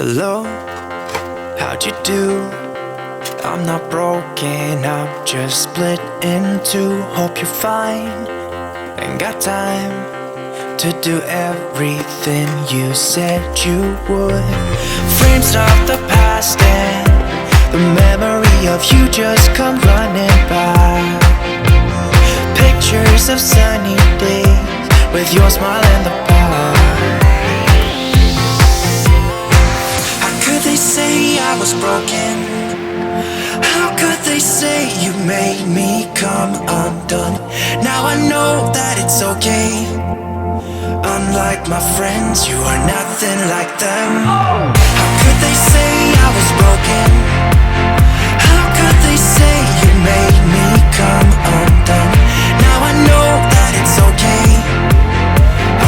Hello, how'd you do? I'm not broken, I'm just split in two. Hope you're fine, ain't got time to do everything you said you would. Frames of the past and the memory of you just come running by. Pictures of sunny days with your smile and the bar. They say I was broken. How could they say you made me come undone? Now I know that it's okay. Unlike my friends, you are nothing like them. How could they say I was broken? How could they say you made me come undone? Now I know that it's okay.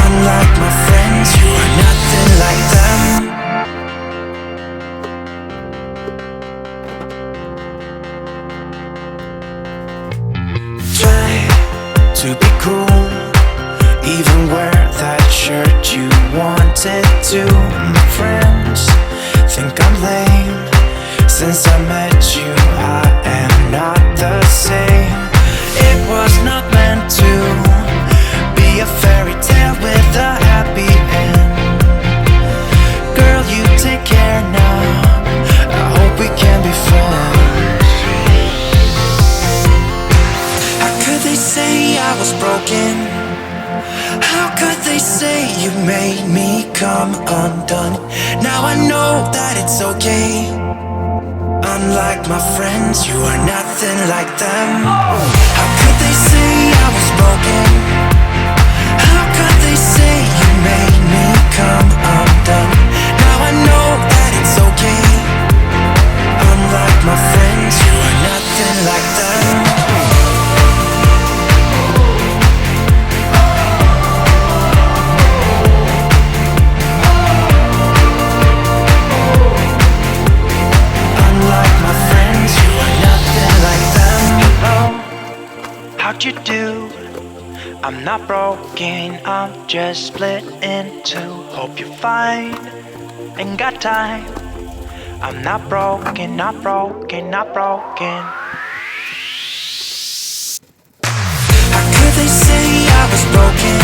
Unlike my friends, you are nothing like them. To be cool, even wear that shirt you wanted to. My friends think I'm lame. Since I met you, I am not the same. It was not meant to be a fairy tale with a happy end. Girl, you take care now. I hope we can be friends. They say I was broken. How could they say you made me come undone? Now I know that it's okay. Unlike my friends, you are nothing like them. How could they say I was broken? How could they say you made me come undone? Now I know that it's okay. Unlike my friends, you are nothing like them. How'd you do? I'm not broken, I'm just split in two. Hope you're fine, ain't got time. I'm not broken, not broken, not broken. How could they say I was broken?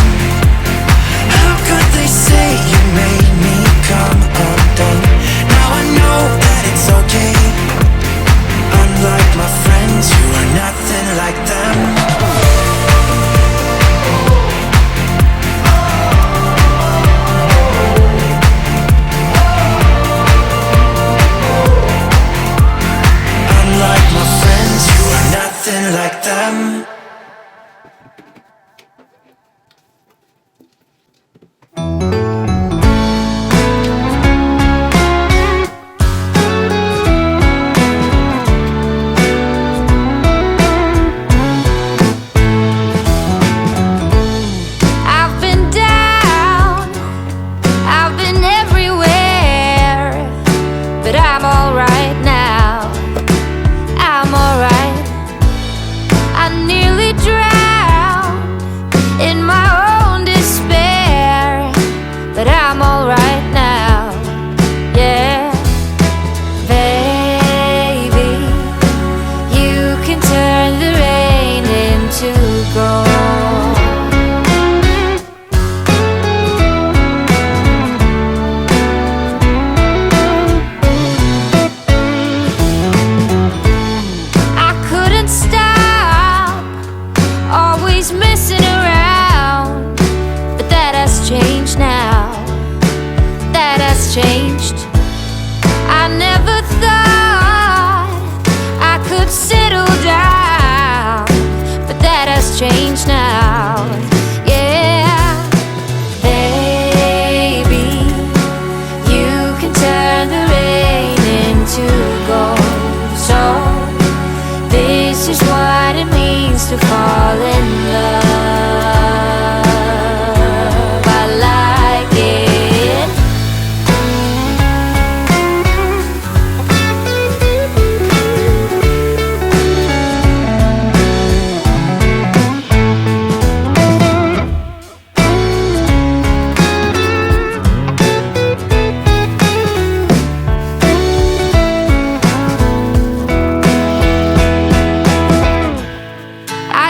How could they say you made me come undone? Now I know that it's okay. Unlike my friends, you are nothing like them. Unlike my friends, you are nothing like them.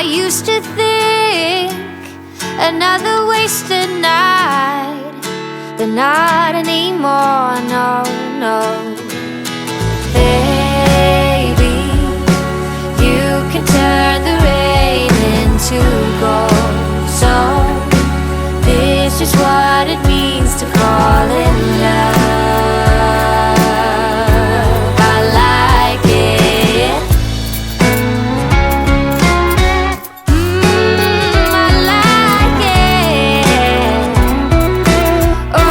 used to think another wasted night, but not anymore, no, no. Baby, you can turn the rain into gold. So this is what it means to fall in love. I like it. I like it. Oh,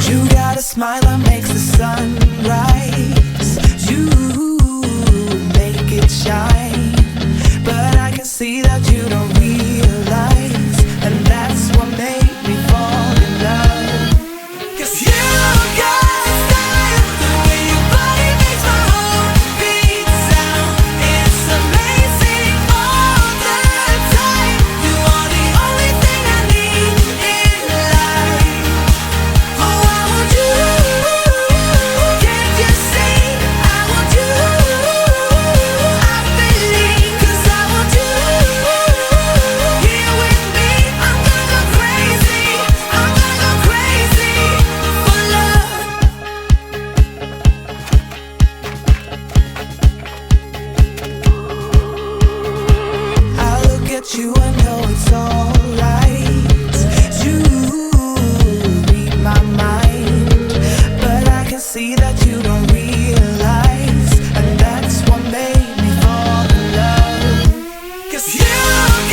You got a smile that makes the sun rise. You make it shine, but I can see that you don't realize, and that's what made me fall in love. 'Cause you got style, the way your body makes my heart beat sound. It's amazing all the time. You are the only thing I need in life. Oh, I want you. Can't you see? I want you. I believe, 'cause I want you. Here with me, I'm gonna go crazy. I'm gonna go crazy for love. I look at you, I know it's alright. You read my mind, but I can see that you don't realize, and that's what made me fall in love. 'Cause you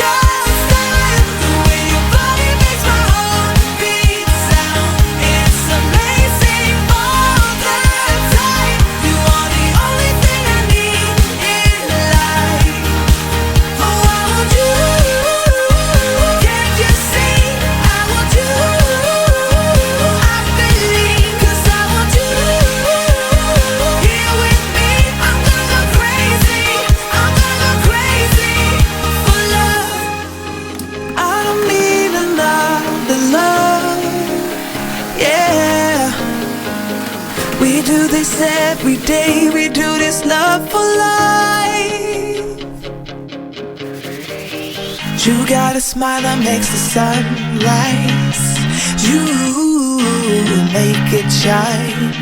got style, the way your body makes my heart beat sound. It's amazing all the time. You are the only thing I need in life. Oh, I want you. Can't you see? I want you. I believe, 'cause I want you. Here with me, I'm gonna go crazy. I'm gonna go crazy for love. I don't need another love. Yeah, we do this every day. We do this love for life. You got a smile that makes the sun rise. You make it shine,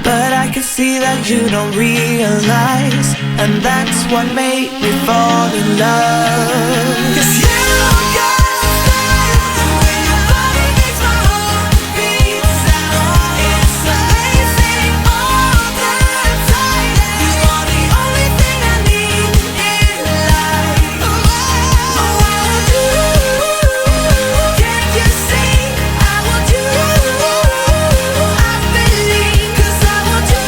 but I can see that you don't realize, and that's what made me fall in love. 'Cause you got style, the way your body makes my heart beat sound. It's amazing all the time. You are the only thing I need in life. Oh, I want you. Can't you see? I want you. I believe, 'cause I want you.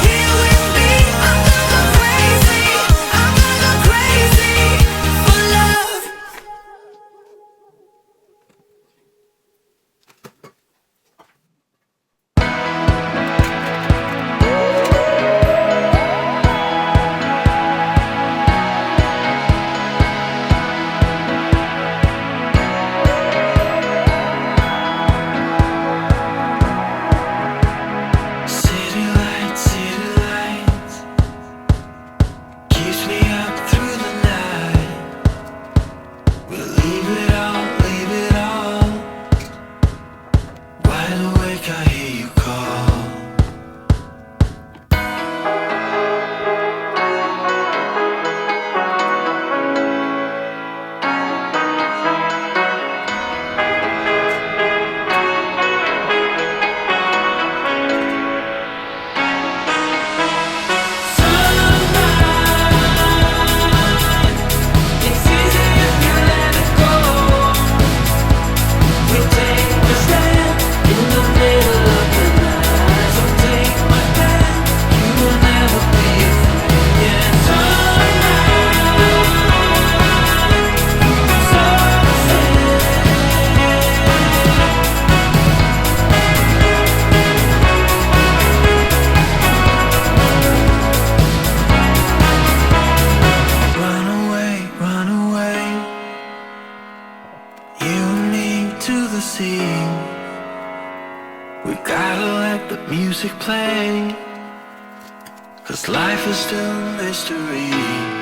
Here with me, I'm gonna go crazy. I'm gonna go crazy Life is still mystery.